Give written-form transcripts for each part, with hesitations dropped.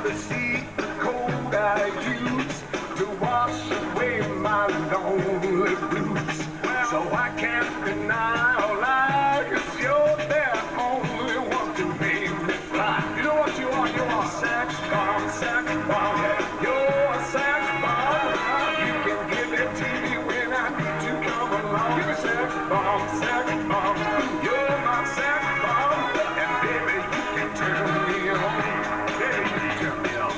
the secret code I use to wash away my lonely blues. So I can't deny or lie, 'cause you're the only one to make me fly. You know what you are? You are a sex bomb, sex bomb. You're a sex bomb. You can give it to me when I need to come along. You're a sex bomb, sex bomb. You're my sex bomb. And baby, you can turn me on. Baby, you can turn me on.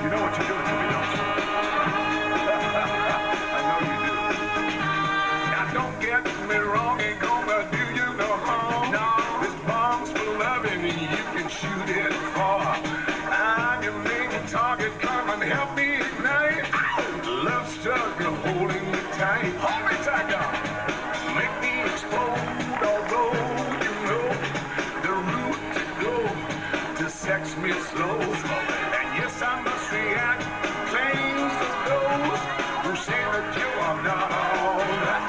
You know what you're doing to me, don't you? I know you do. Now don't get me wrong, ain't gonna do you no harm. No, this bomb's for loving and you can shoot it far. I'm your main target, come and help me ignite. Love struggle holding me tight. Hold me tight, girl. Make me explode, although you know the route to go to sex me slow. And yes, I must react to claims of those who say that you are not all that.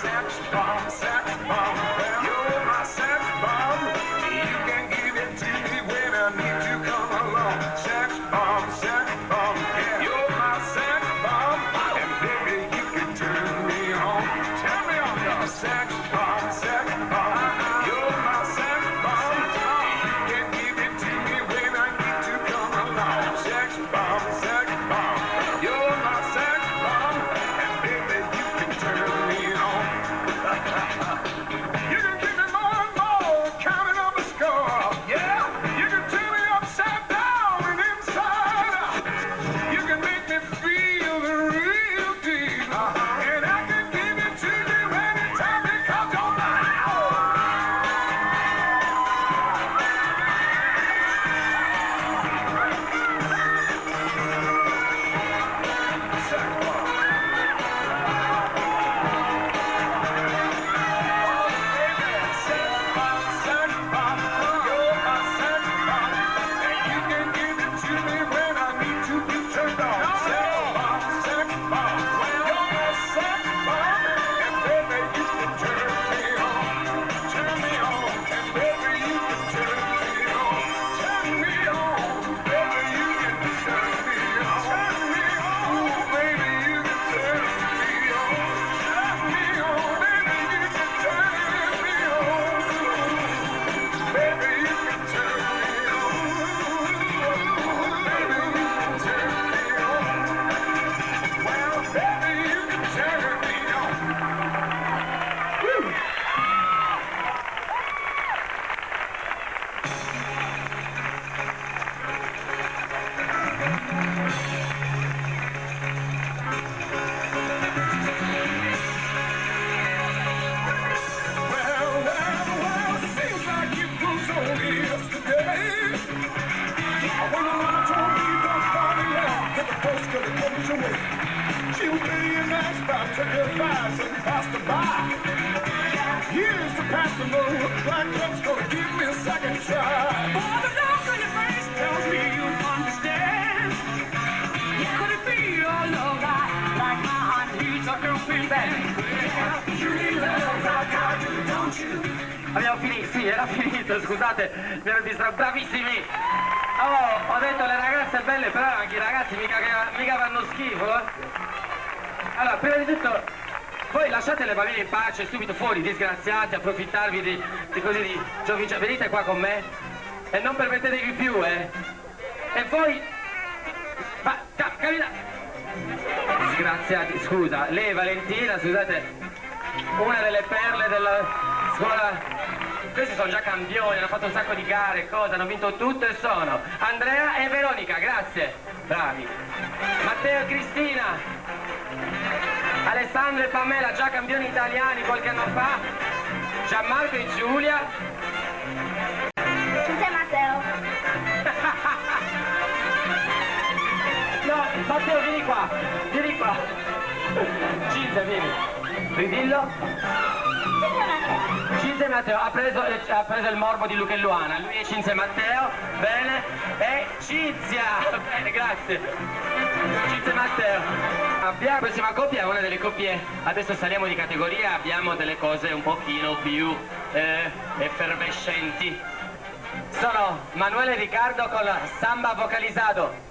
Sex bomb, sex bomb. You're my sex bomb. You can give it to me when I need to come along. Sex bomb, sex bomb. You're my sex bomb. And baby, you can turn me on. Turn me on, girl. Sex bomb, sex bomb. You're my sex bomb. You can give it to me when I need to come along. Sex bomb, sex bomb. You're my sex bomb. And baby, you can turn me on. You can give me more and more, counting up a score. Yeah, you can turn me upside down and inside out. You can make me feel the real deal. And I can give it to you anytime you come on now. Sex bomb. She was being nice about took her advice and passed her by. Here's the pastor, like love's gonna give me a second try. Boy, the look on your face tells me you understand. Could it be your love like my heart needs a girlfriend band? You need love like I do, don't you? Abbiamo finito, sì, era finito, scusate, mi ero distratto, bravissimi! Oh, ho detto le ragazze belle, però anche i ragazzi mica fanno schifo, eh? Allora, prima di tutto, voi lasciate le bambine in pace, subito fuori, disgraziati, approfittarvi di così di giovince. Venite qua con me e non permettetevi più, eh? E voi... Ma, cammina! Disgraziati, scusa, lei Valentina, scusate, una delle perle della scuola... Questi sono già campioni, hanno fatto un sacco di gare, cose, hanno vinto tutto e sono Andrea e Veronica, grazie, bravi. Matteo e Cristina, Alessandro e Pamela, già campioni italiani qualche anno fa. Gianmarco e Giulia. Cinzia e Matteo. No, Matteo, vieni qua, vieni qua. Cinzia, vieni. Ridillo. Cinzia e Matteo, ha preso il morbo di Luca e Luana, lui è Cinzia e Matteo, bene, e Cinzia, bene, grazie, Cinzia e Matteo. La prossima coppia è una delle coppie, adesso saliamo di categoria, abbiamo delle cose un pochino più effervescenti. Sono Manuel e Riccardo con Samba vocalizzato.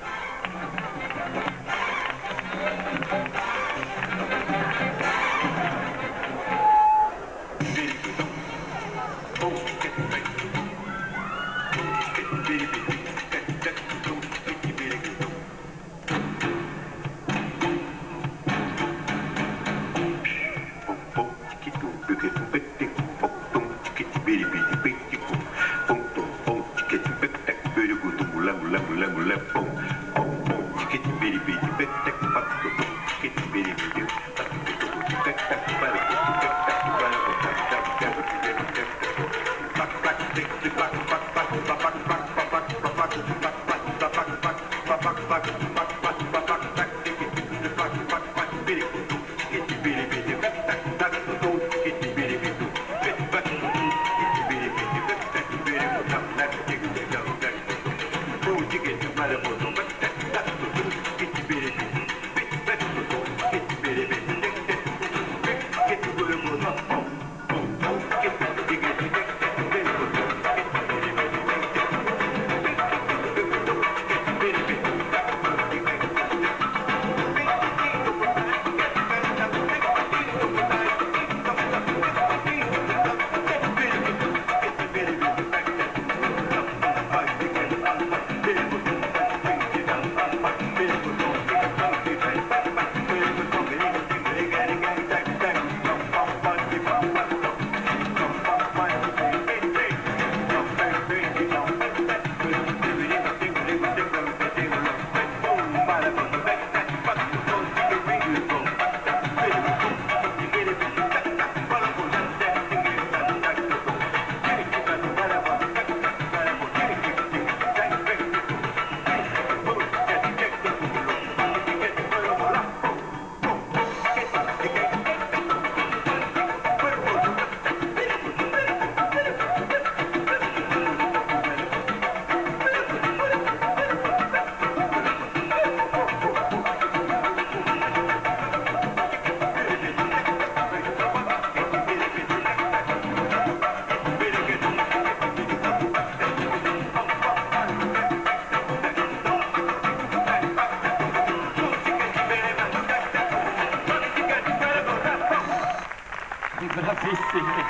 Bravissimi,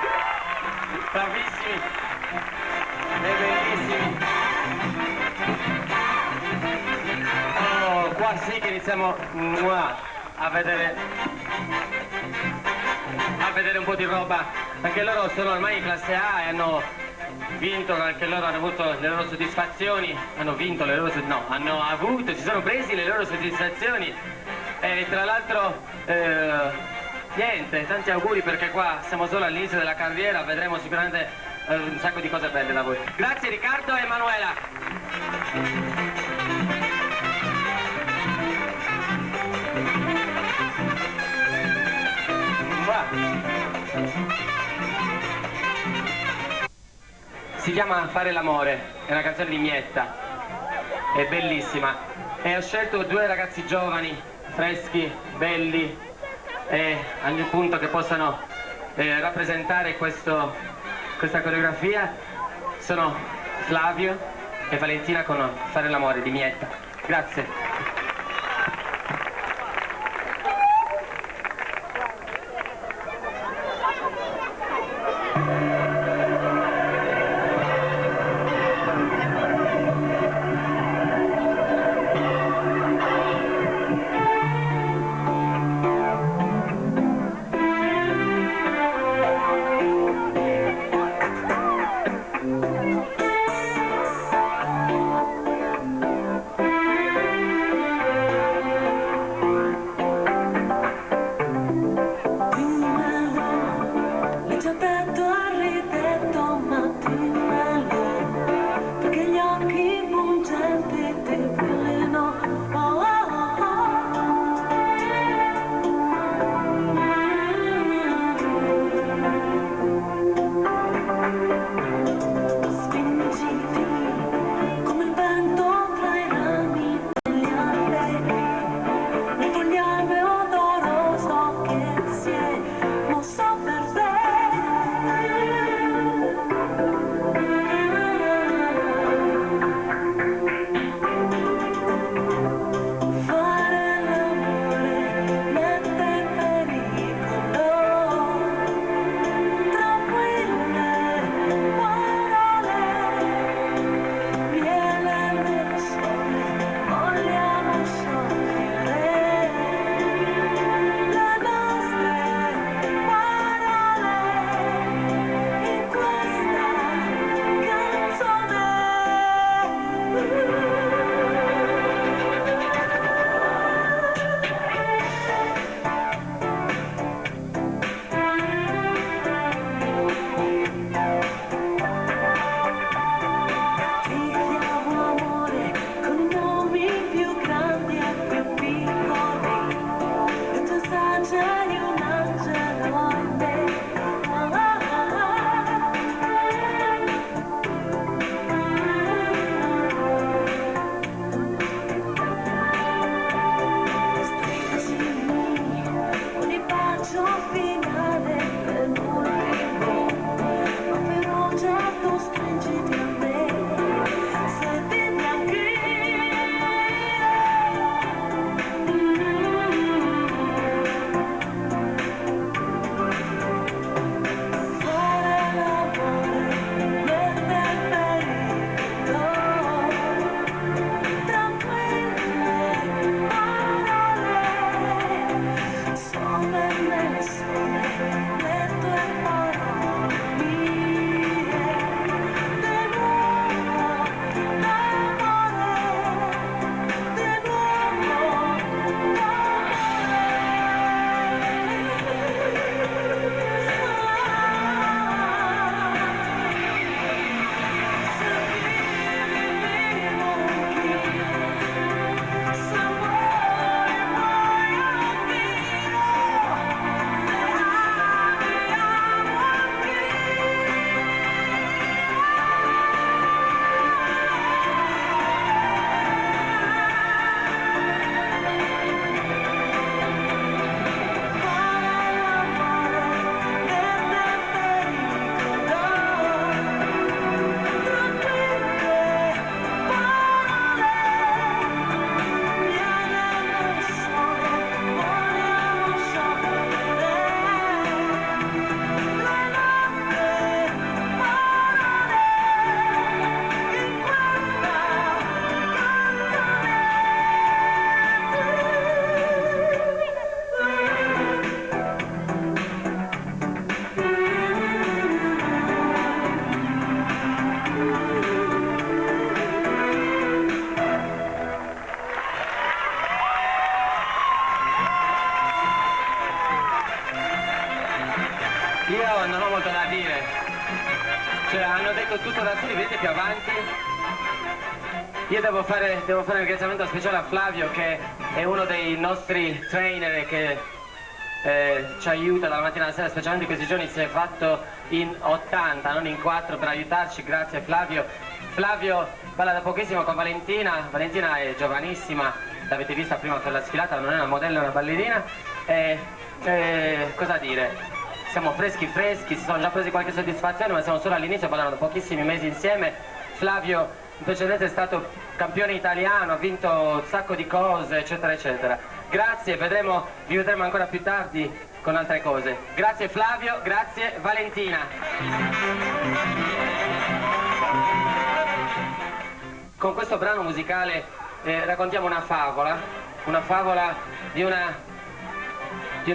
bravissimi e bellissimi. Oh, qua sì che iniziamo a vedere un po' di roba. Anche loro sono ormai in classe A e hanno vinto, anche loro hanno avuto le loro soddisfazioni, hanno avuto, si sono presi le loro soddisfazioni e tra l'altro niente, tanti auguri perché qua siamo solo all'inizio della carriera, vedremo sicuramente un sacco di cose belle da voi. Grazie Riccardo e Emanuela. Si chiama Fare l'amore, è una canzone di Mietta, è bellissima e ho scelto due ragazzi giovani, freschi, belli e a ogni punto che possano rappresentare questa coreografia. Sono Flavio e Valentina con Fare l'amore di Mietta. Grazie. grazie più avanti. Io devo fare un ringraziamento speciale a Flavio, che è uno dei nostri trainer che ci aiuta dalla mattina alla sera, specialmente in questi giorni si è fatto in 80, non in 4, per aiutarci. Grazie Flavio. Flavio balla da pochissimo con Valentina. Valentina è giovanissima, l'avete vista prima per la sfilata, non è una modella, è una ballerina. Cosa dire? Siamo freschi, si sono già presi qualche soddisfazione, ma siamo solo all'inizio, ballano da pochissimi mesi insieme. Flavio in precedenza è stato campione italiano, ha vinto un sacco di cose, eccetera, eccetera. Grazie, vi vedremo ancora più tardi con altre cose. Grazie Flavio, grazie Valentina. Con questo brano musicale raccontiamo una favola di una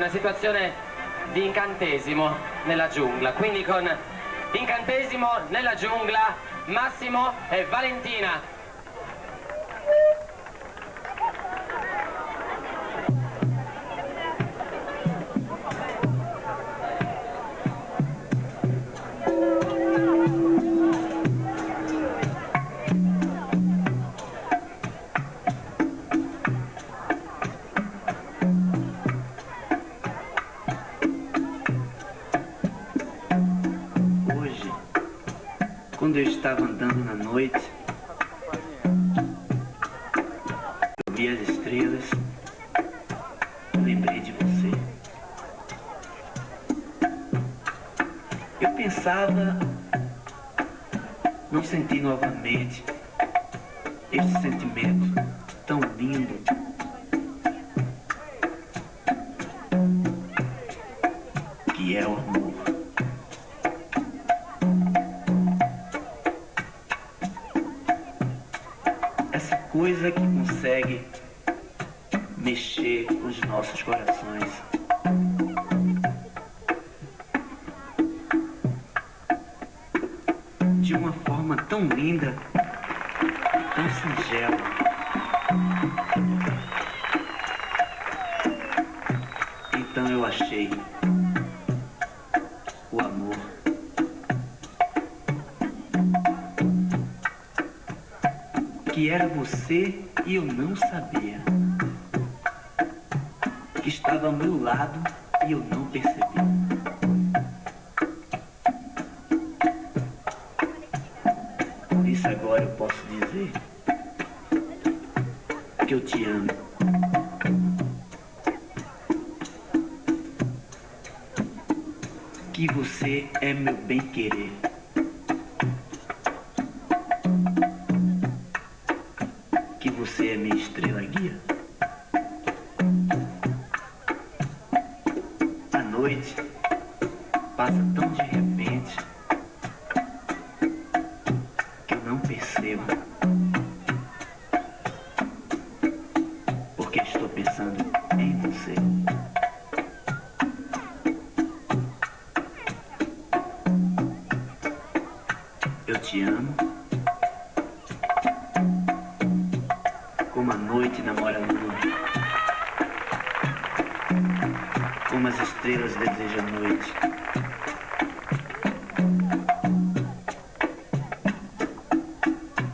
situazione di incantesimo nella giungla. Quindi con incantesimo nella giungla, Massimo e Valentina. Quando eu estava andando na noite, eu vi as estrelas, lembrei de você. Eu pensava não sentir novamente este sentimento tão lindo. Que é o amor. Coisa que consegue mexer os nossos corações. De uma forma tão linda, tão singela. Então eu achei o amor. Que era você e eu não sabia. Que estava ao meu lado e eu não percebi. Por isso agora eu posso dizer que eu te amo. Que você é meu bem-querer. Você é minha estrela guia. A noite passa tão de repente que eu não percebo, porque estou pensando em você. Eu te amo. Como a noite namora a lua, como as estrelas desejam a noite.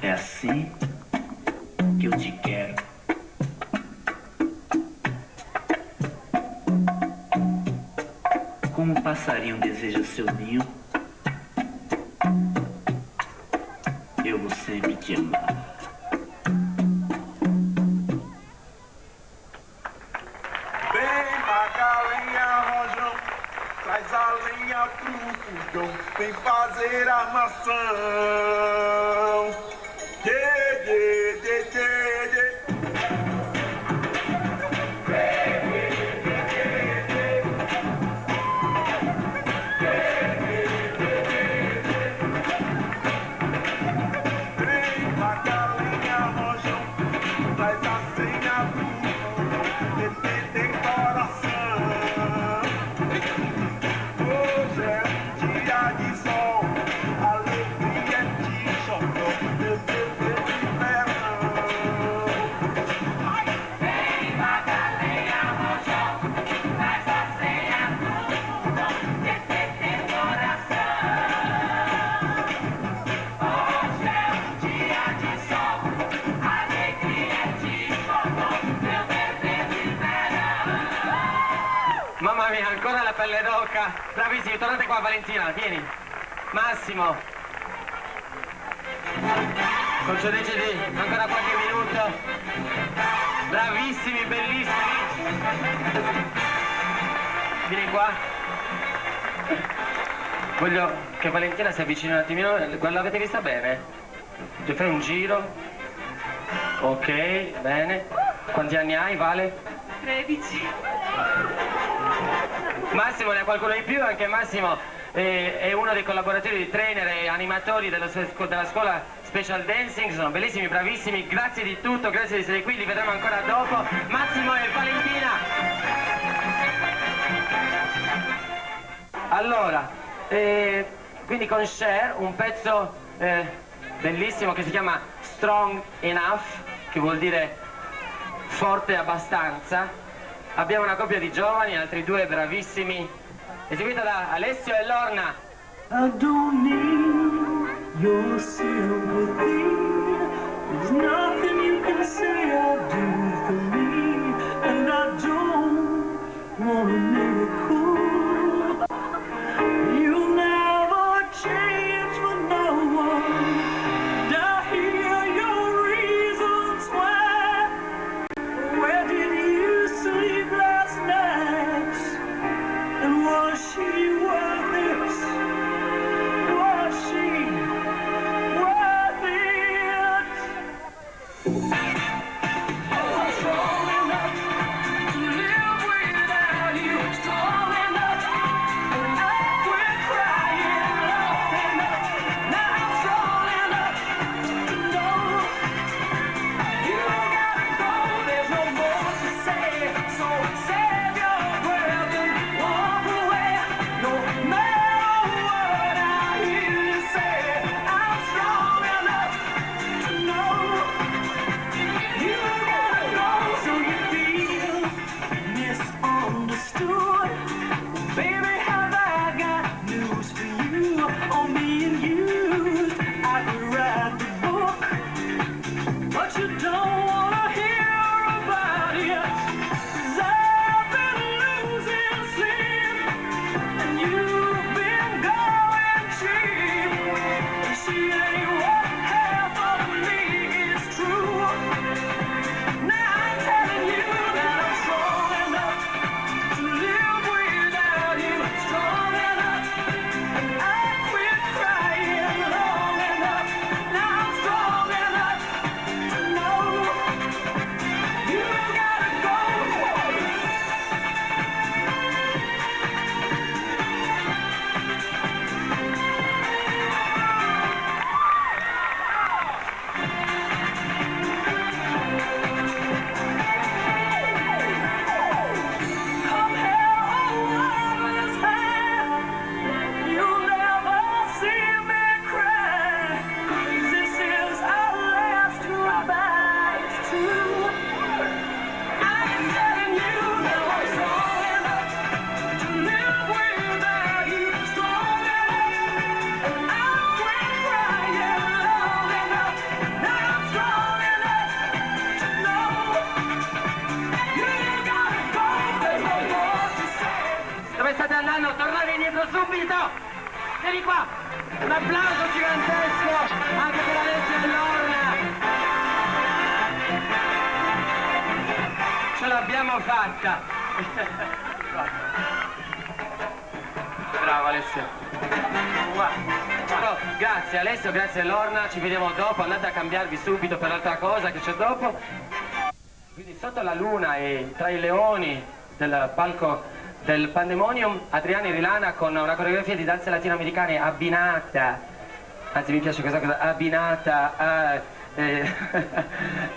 É assim que eu te quero. Como um passarinho deseja seu ninho, eu vou sempre te amar. Traz a lenha pro fogão, vem fazer armação. Yeah, yeah, yeah, yeah, yeah. Vem tacar lenha, rojão, traz a senha pro fogão, tem coração. Hoje é dia de sol, alegria de chorão, meu Deus, liberão. Vem Magalhães, rojão, traz a senha pro fogão, tem coração. Hoje pelle d'oca. Bravissimi, tornate qua Valentina, vieni. Massimo. Concedeteci ancora qualche minuto. Bravissimi, bellissimi. Vieni qua. Voglio che Valentina si avvicini un attimino. L'avete vista bene? Ti fai un giro. Ok, bene. Quanti anni hai, Vale? 13. Massimo ne ha qualcuno di più, anche Massimo è uno dei collaboratori, di trainer e animatori della scuola Special Dancing, sono bellissimi, bravissimi, grazie di tutto, grazie di essere qui, li vedremo ancora dopo. Massimo e Valentina! Allora, quindi con Cher un pezzo bellissimo che si chiama Strong Enough, che vuol dire forte abbastanza. Abbiamo una coppia di giovani, altri due bravissimi, eseguita da Alessio e Lorna. I don't need your sympathy. There's nothing you can say or do for me, and I don't wanna make it cool. You'll never change for no one. And I hear your reasons why. Where did you sleep last night? And was she worth it? Was she worth it? I'm strong enough to live without you. Strong enough, and I quit crying. Love enough, now I'm strong enough to know you gotta go. There's no more to say, so save your breath and walk away. No matter what I hear you say, I'm strong enough to know you gotta go. So you feel misunderstood. Baby, have I got news for you? On being used, I could write the book, but you don't wanna hear about it. 'Cause I've been losing sleep, and you've been going cheap. And she ain't what half of me is true. Now I'm telling you that I'm strong enough to live without you. Strong enough, and I quit crying long enough. Now I'm strong enough to know you gotta go. Come here, this hand. You'll never see me cry. 'Cause this is our last goodbye. It's true. I'm telling you that I'm strong enough to live without you. Strong enough, and I quit crying long enough. Now I'm strong enough to know you gotta go. There's no more to say. Dove state andando? Tornate indietro subito! Vieni qua! Un applauso gigantesco anche per Alessio e Lorna! Ce l'abbiamo fatta! Bravo Alessio! Però, grazie Alessio, grazie Lorna, ci vediamo dopo, andate a cambiarvi subito per l'altra cosa che c'è dopo. Quindi sotto la luna e tra i leoni del palco del Pandemonium, Adriano Rilana con una coreografia di danze latinoamericane abbinata, anzi mi piace questa cosa, abbinata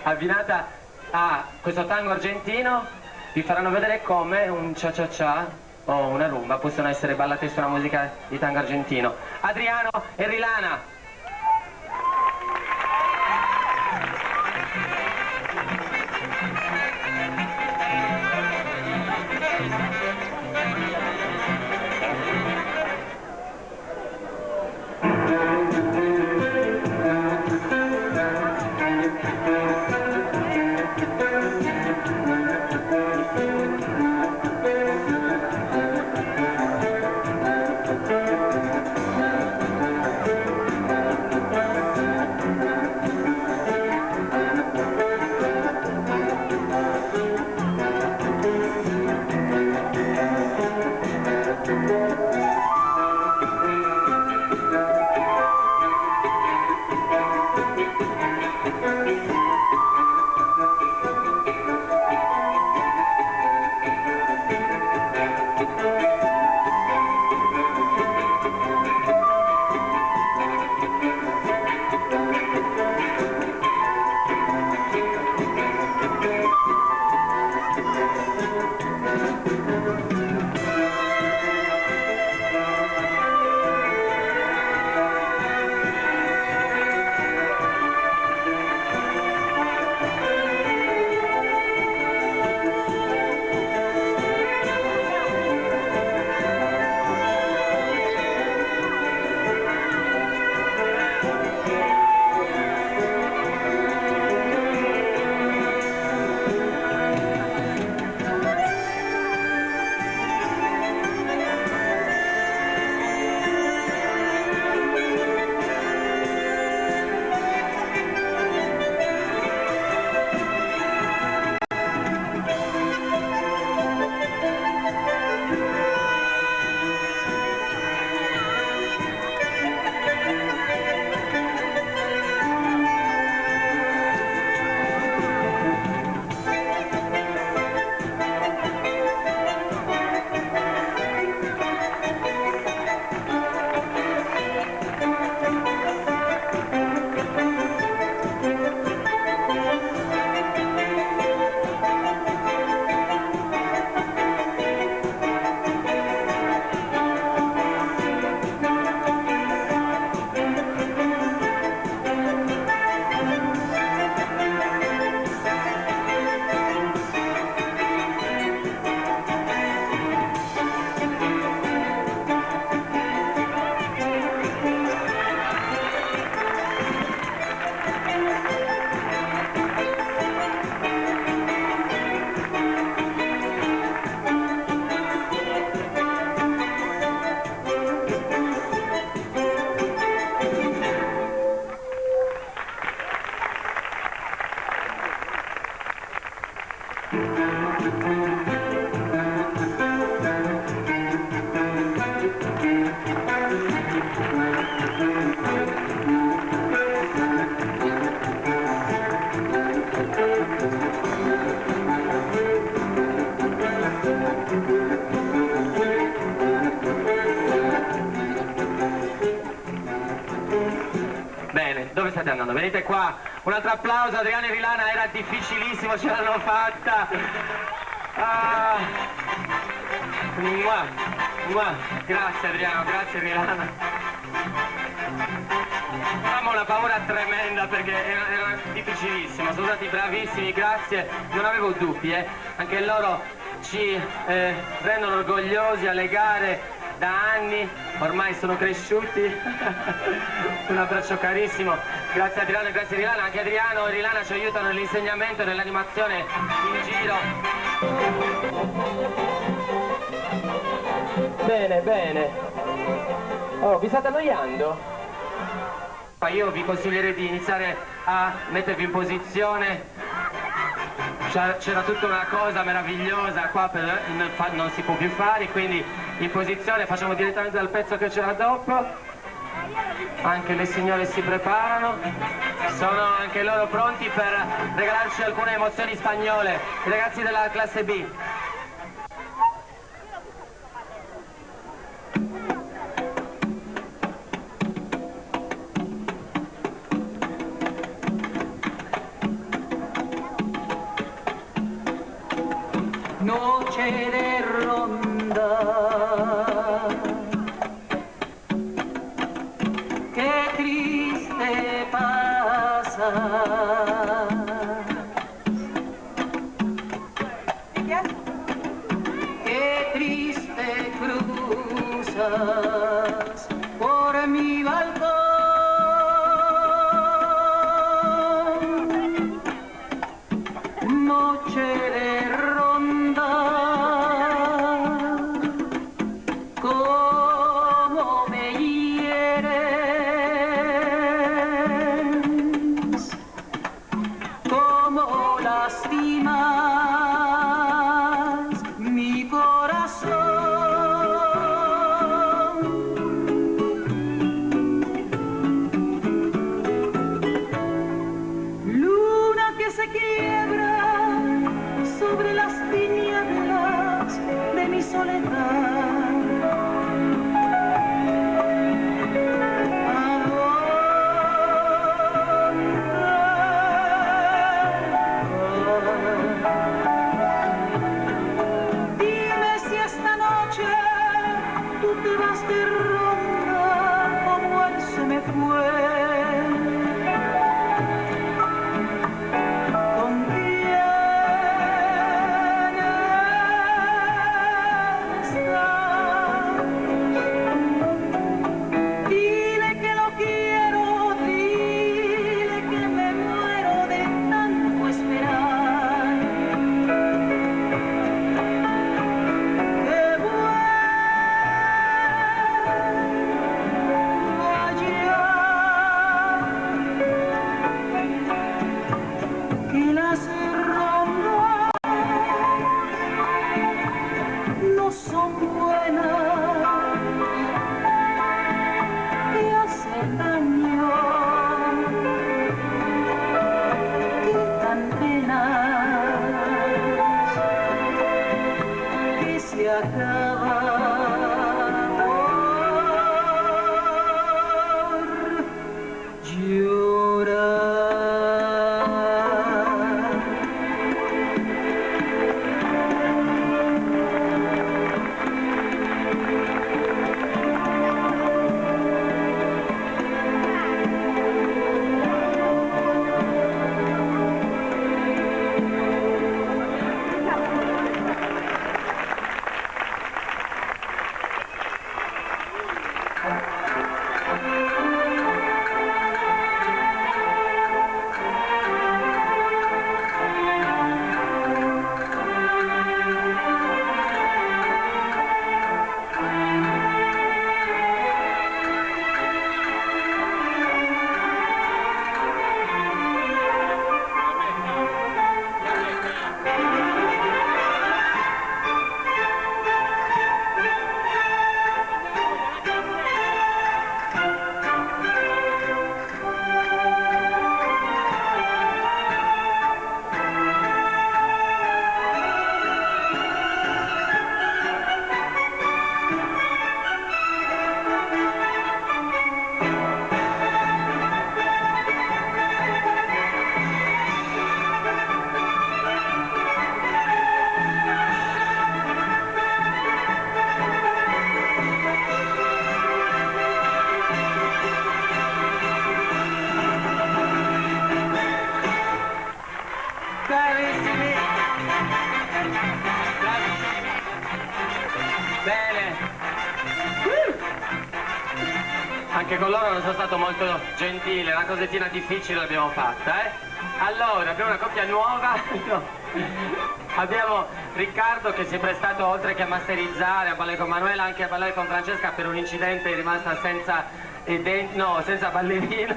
abbinata a questo tango argentino, vi faranno vedere come un cha-cha-cha o una rumba possono essere ballate su una musica di tango argentino. Adriano e Rilana. Bene, dove state andando? Venite qua, un altro applauso, Adriano e Rilana, era difficilissimo, ce l'hanno fatta. Ah. Mua, mua. Grazie Adriano, grazie Rilana. Avevamo una paura tremenda perché era difficilissimo, sono stati bravissimi, grazie, non avevo dubbi, anche loro ci rendono orgogliosi alle gare da anni, ormai sono cresciuti. Un abbraccio carissimo, grazie Adriano e grazie Rilana, anche Adriano e Rilana ci aiutano nell'insegnamento e nell'animazione in giro. Bene, bene. Oh, vi state annoiando? Io vi consiglierei di iniziare a mettervi in posizione. C'era tutta una cosa meravigliosa qua, non si può più fare, quindi in posizione facciamo direttamente dal pezzo che c'era dopo. Anche le signore si preparano, sono anche loro pronti per regalarci alcune emozioni spagnole, i ragazzi della classe B. Noche de ronda, qué triste pasa. Qué triste cruzas por mi balcón. Noche de ronda, cómo me hieres, cómo lastimas mi corazón. Luna que se quiebra sobre las tinieblas de mi soledad. Dime si esta noche tú te vas de ronda como él se me fue. ¿Con quién estás? Dile que lo quiero, dile que me muero de tanto esperar. Que vuelva che con loro non sono stato molto gentile, una cosettina difficile l'abbiamo fatta, eh? Allora, abbiamo una coppia nuova, no. Abbiamo Riccardo che si è prestato oltre che a masterizzare, a ballare con Manuela, anche a ballare con Francesca per un incidente, è rimasta senza senza ballerino.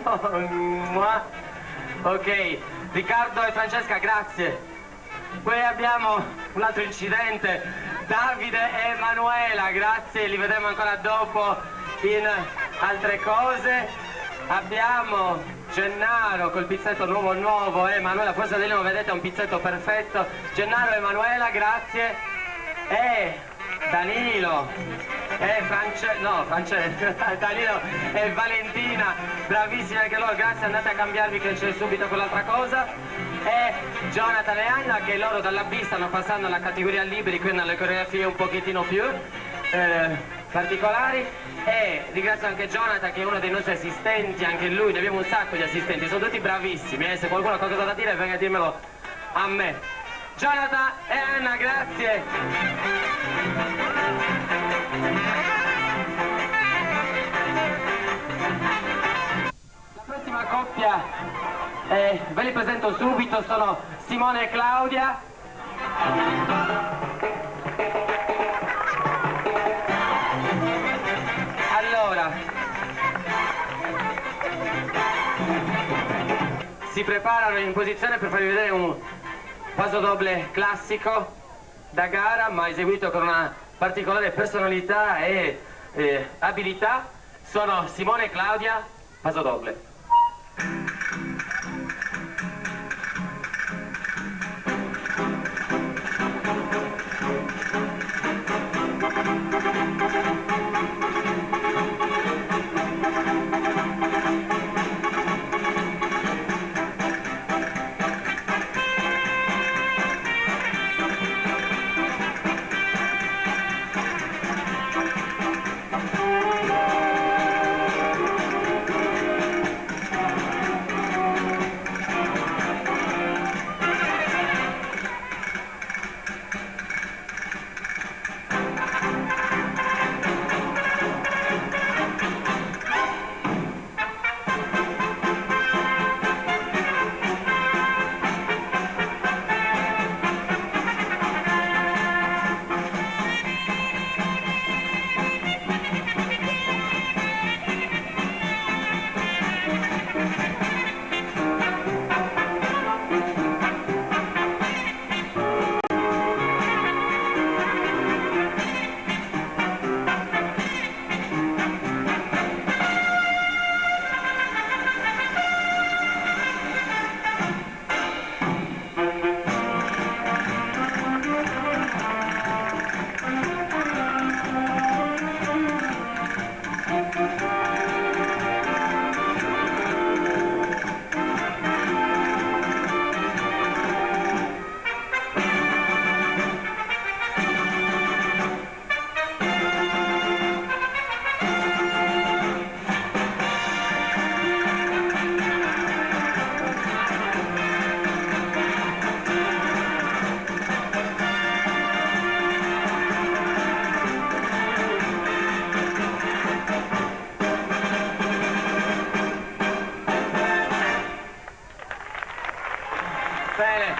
Ok, Riccardo e Francesca, grazie. Poi abbiamo un altro incidente, Davide e Manuela, grazie, li vedremo ancora dopo in altre cose. Abbiamo Gennaro col pizzetto nuovo, Manuela, forse lì lo vedete, è un pizzetto perfetto. Gennaro e Manuela, grazie. E Danilo e Danilo e Valentina, bravissimi anche loro, grazie, andate a cambiarvi che c'è subito quell'altra cosa. E Jonathan e Anna che loro dalla B stanno passando alla categoria liberi, quindi alle coreografie un pochettino più particolari. E ringrazio anche Jonathan che è uno dei nostri assistenti, anche lui, ne abbiamo un sacco di assistenti, sono tutti bravissimi, se qualcuno ha qualcosa da dire venga a dirmelo a me. Jonathan e Anna, grazie. La prossima coppia, ve li presento subito, sono Simone e Claudia. Allora, si preparano in posizione per farvi vedere un paso doble classico da gara, ma eseguito con una particolare personalità e abilità. Sono Simone e Claudia, paso doble. Bene.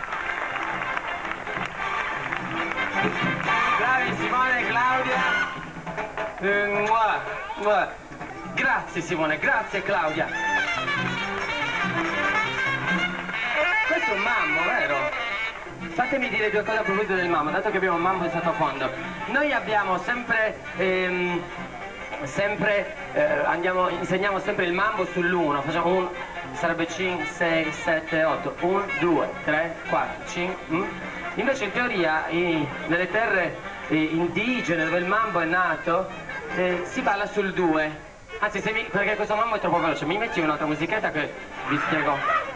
Bravi Simone e Claudia. Grazie Simone, grazie Claudia. Questo è un mammo, vero? Fatemi dire due cose a proposito del mammo, dato che abbiamo un mammo in sottofondo. Noi abbiamo insegniamo sempre il mambo sull'1, facciamo un, sarebbe 5, 6, 7, 8, 1, 2, 3, 4, 5, invece in teoria nelle terre indigene dove il mambo è nato si balla sul 2, anzi perché questo mambo è troppo veloce, mi metti un'altra musichetta che vi spiego.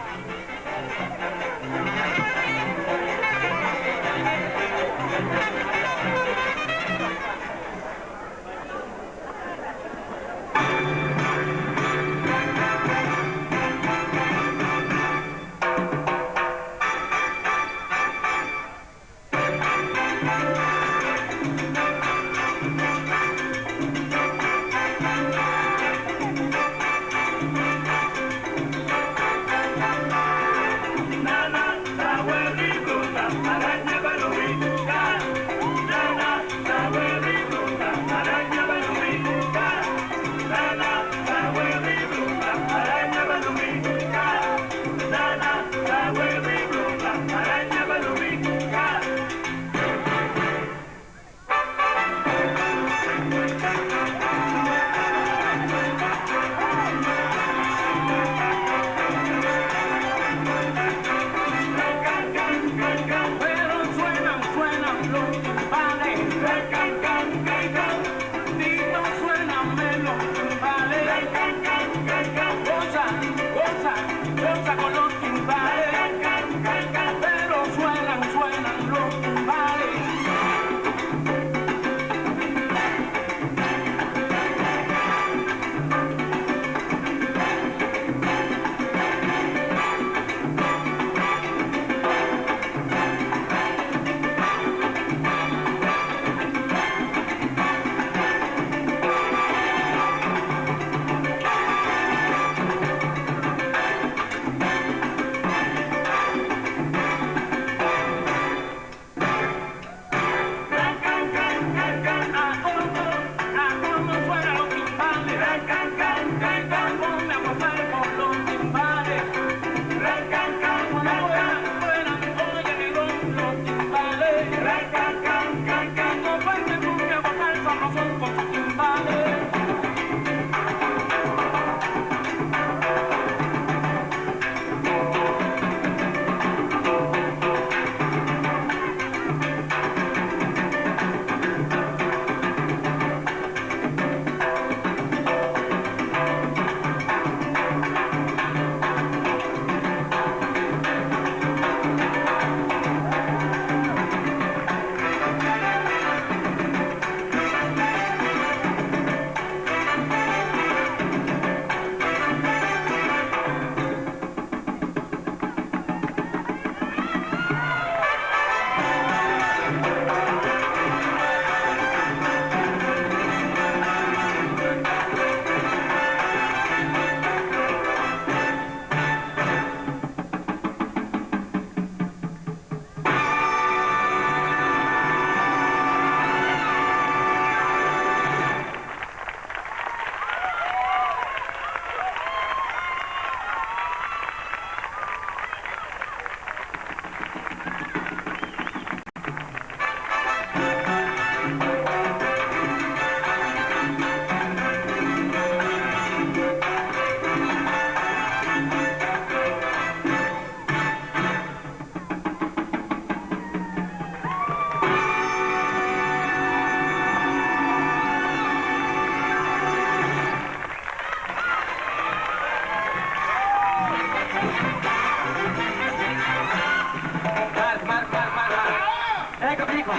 vieni qua,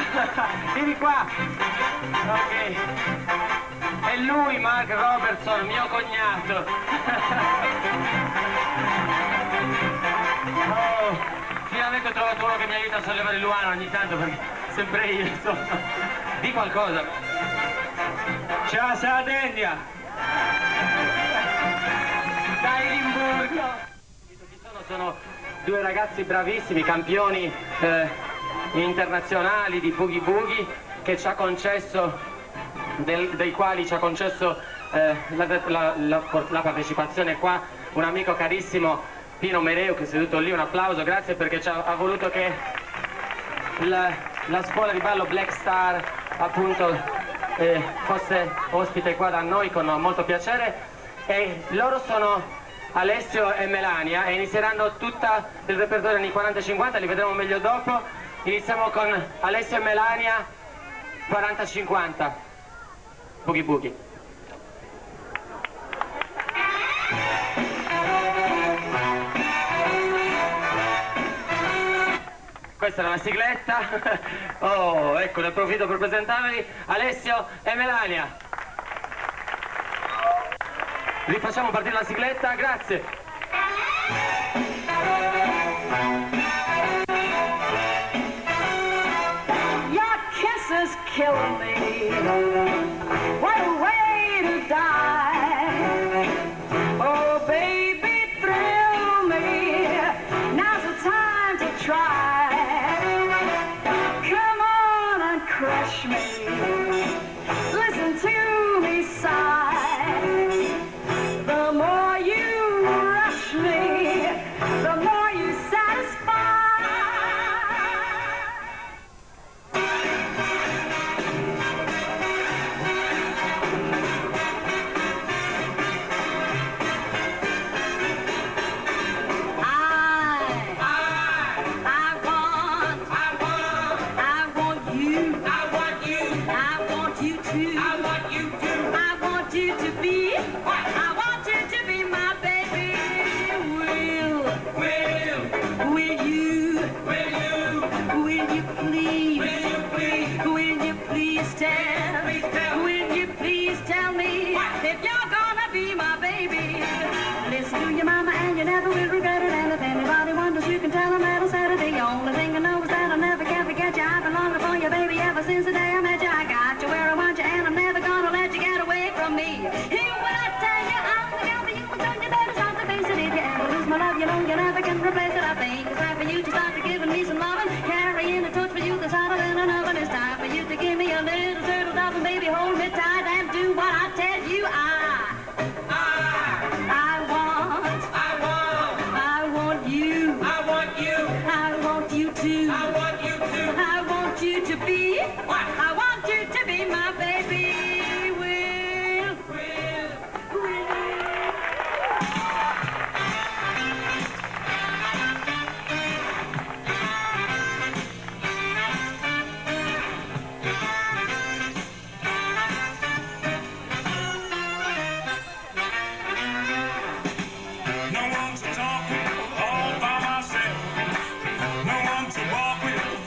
vieni qua. Ok. È lui, Mark Robertson, mio cognato. Oh, finalmente ho trovato uno che mi aiuta a sollevare Luana ogni tanto, perché sempre io, insomma. Di qualcosa. Ciao Sardegna! Da Edimburgo. Sono due ragazzi bravissimi, campioni internazionali di Boogie Boogie, che ci ha concesso, dei quali ci ha concesso la partecipazione qua un amico carissimo, Pino Mereu, che è seduto lì. Un applauso, grazie, perché ha voluto che la scuola di ballo Black Star appunto fosse ospite qua da noi con molto piacere. E loro sono Alessio e Melania e inizieranno tutta il repertorio anni 40-50, li vedremo meglio dopo. Iniziamo con Alessio e Melania 40-50, Boogie Boogie. Questa era la sigletta. Oh, ecco, ne approfitto per presentarvi Alessio e Melania. Rifacciamo partire la sigletta, grazie. Your kisses kill me. What a way to die. Oh, baby, thrill me. Now's the time to try. Come on and crush me. Listen to me sigh. The more you rush me, the more you satisfy. Since the day I met you, I got you where I want you, and I'm never gonna let you get away from me. Hear what I tell you, I'm the girl for you, so you better start to face it. If you ever lose my love, you know you never can replace it. I think it's time for you to start to giving me some loving, carrying a torch for you that's hotter than an oven. It's time for you to give me a little turtle dove, and baby, hold me tight and do what I tell you. I want you. I want you to. I want you to be. I want you to be my baby. No one to talk with, all by myself. No one to walk with,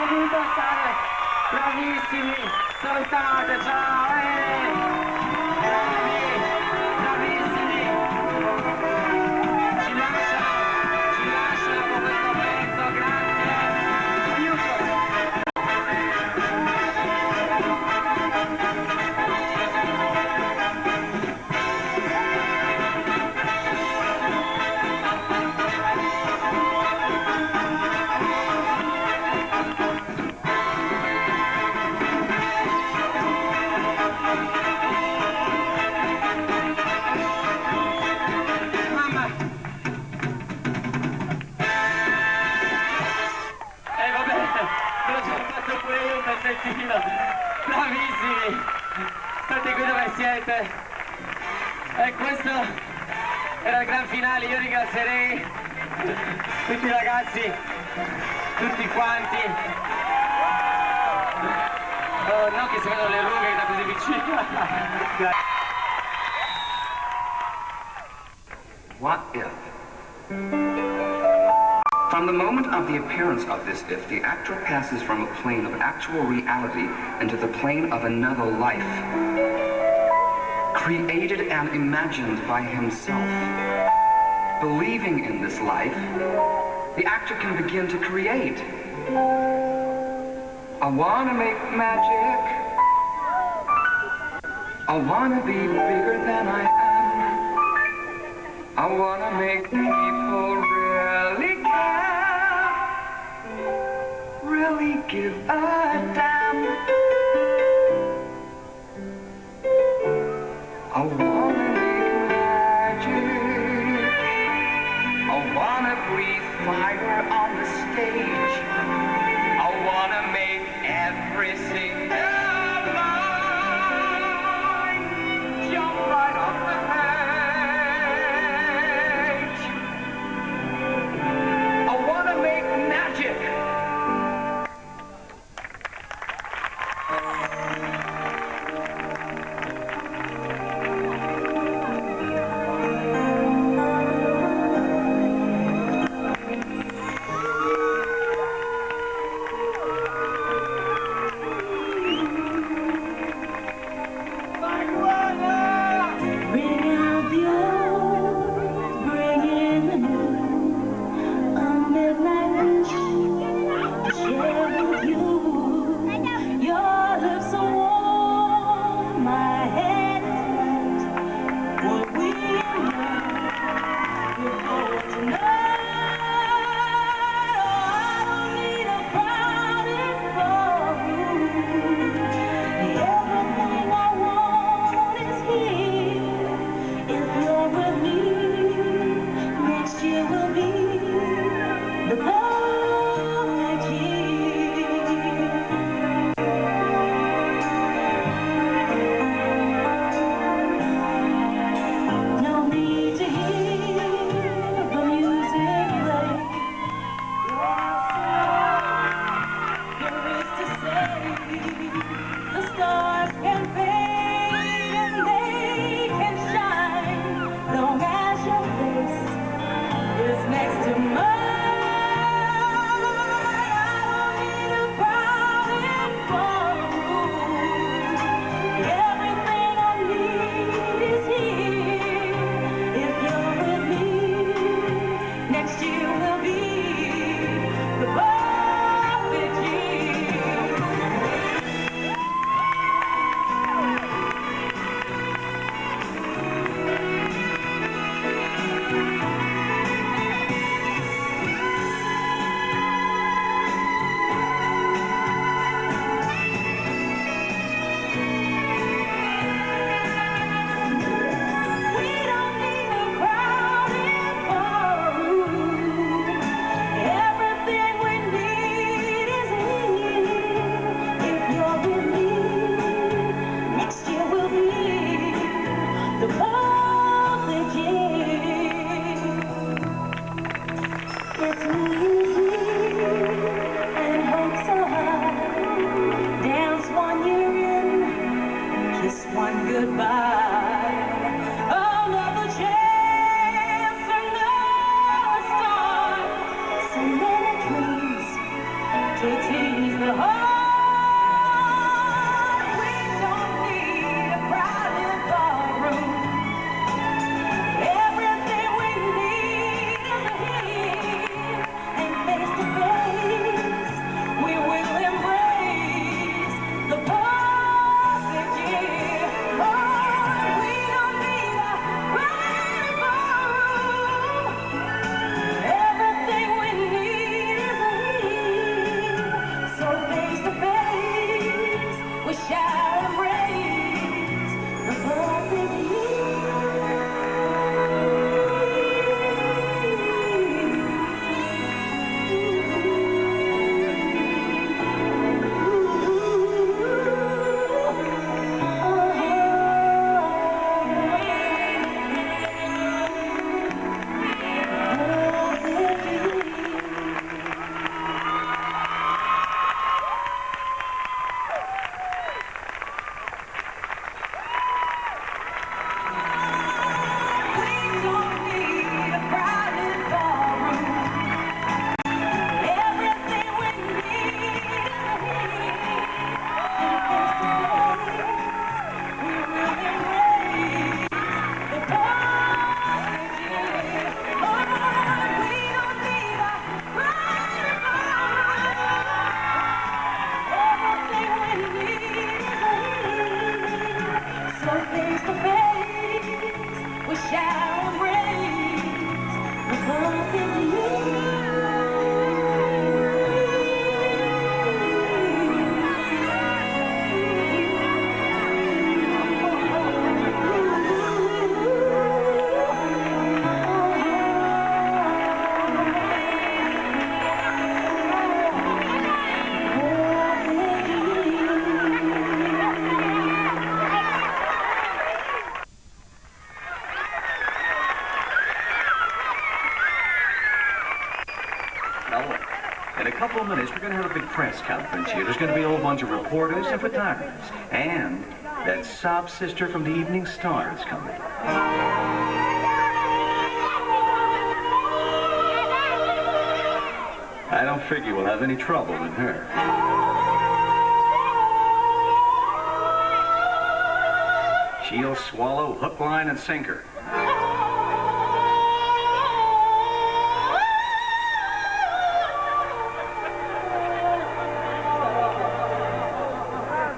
venuto a stare bravissimi, salutate, ciao, bravi, bravissimi, ci lasciano con questo pezzo, grazie, aiuto. Bravissimi, state qui dove siete e questo era il gran finale. Io ringrazierei tutti i ragazzi, tutti quanti, non che si vedono le rughe da così vicino. What if? From the moment of the appearance of this if, the actor passes from a plane of actual reality into the plane of another life, created and imagined by himself. Believing in this life, the actor can begin to create. I wanna make magic. I wanna be bigger than I am. I wanna make people really care, really give a damn. I wanna make magic. I wanna breathe fire on the stage. I wanna make every single line jump right off the page. I wanna make magic. To please the heart. We don't need a private ballroom. Everything we need is here, and face to face, we will embrace the perfect year. Oh, we don't need a private ballroom. Everything we need is here, so face to face, we shall embrace the perfect In a couple of minutes, we're going to have a big press conference here. There's going to be a whole bunch of reporters and photographers. And that sob sister from the Evening Star is coming. I don't figure we'll have any trouble with her. She'll swallow hook, line, and sinker.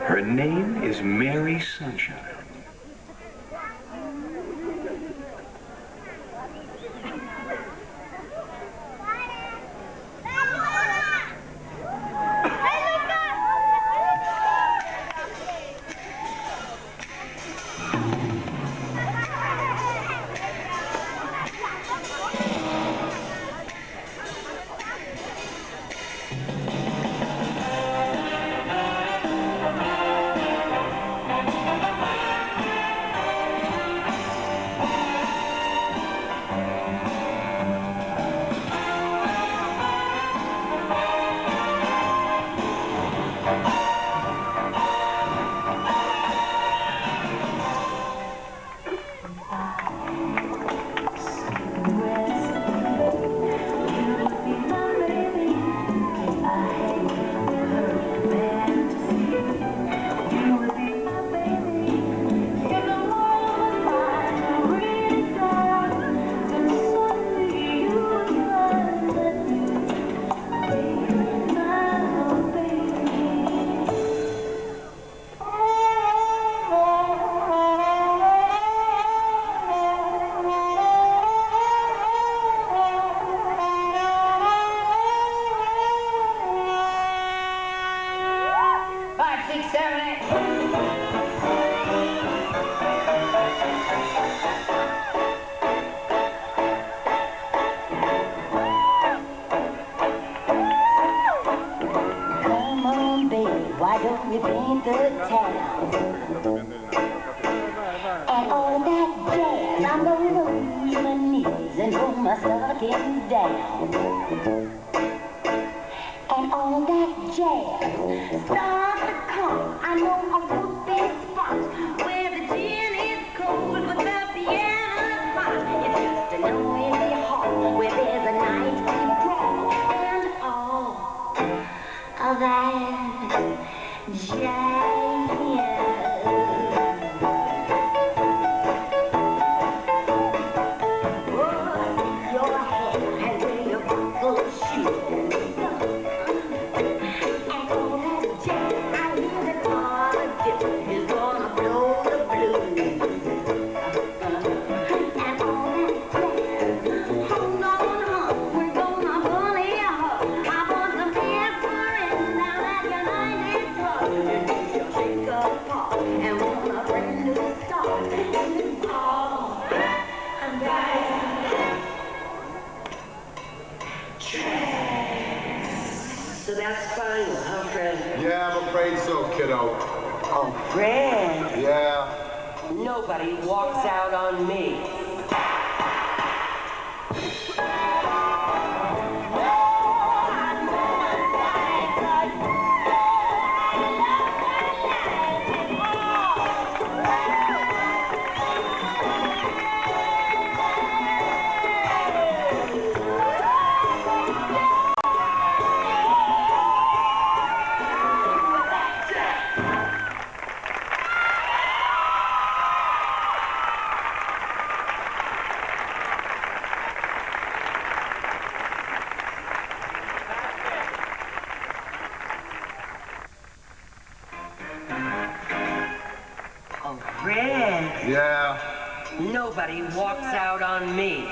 Her name is Mary Sunshine. Why don't we paint the town? And all that jazz, I'm gonna lose my knees and pull my stockings down. And all that jazz, start to come. I know a whooping spot where the gin is cold but the piano's hot. It's just a noisy hall where there's a nice big draw. And that jazz. Your head and wear your buckle shoes. And all that jazz, I hear the car is gonna blow the blues. And all that jazz, hold on, hon, we're gonna bully her. I want some aspirin down at United Truck. And she'll shake apart and want a brand new start. And all and that. So that's final, huh, Fred? Yeah, I'm afraid so, kiddo. Oh, Fred, Yeah. nobody walks out on me. Oh, Fred, Yeah. nobody walks out on me.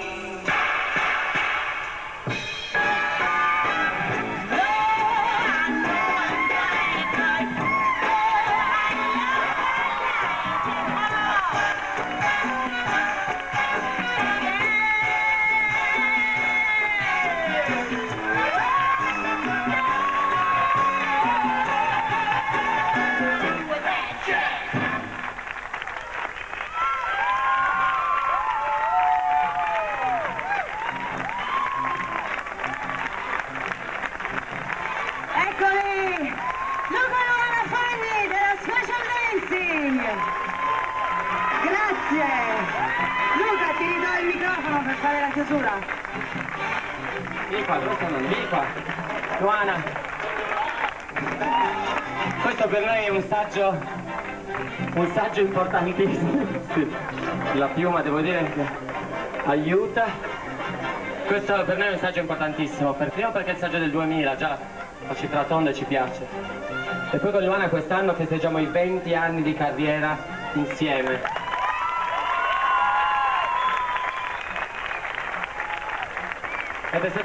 Eccoli! Luca Luana Fanni della Special Dancing! Grazie! Luca, ti ridò il microfono per fare la chiusura. Vieni qua, dove stanno? Vieni qua. Luana. Questo per noi è un saggio importantissimo. Sì. La piuma devo dire che aiuta. Questo per noi è un saggio importantissimo. Prima perché è il saggio del 2000, già la cifra tonda ci piace. E poi con Luana quest'anno festeggiamo i 20 anni di carriera insieme. Ed è stato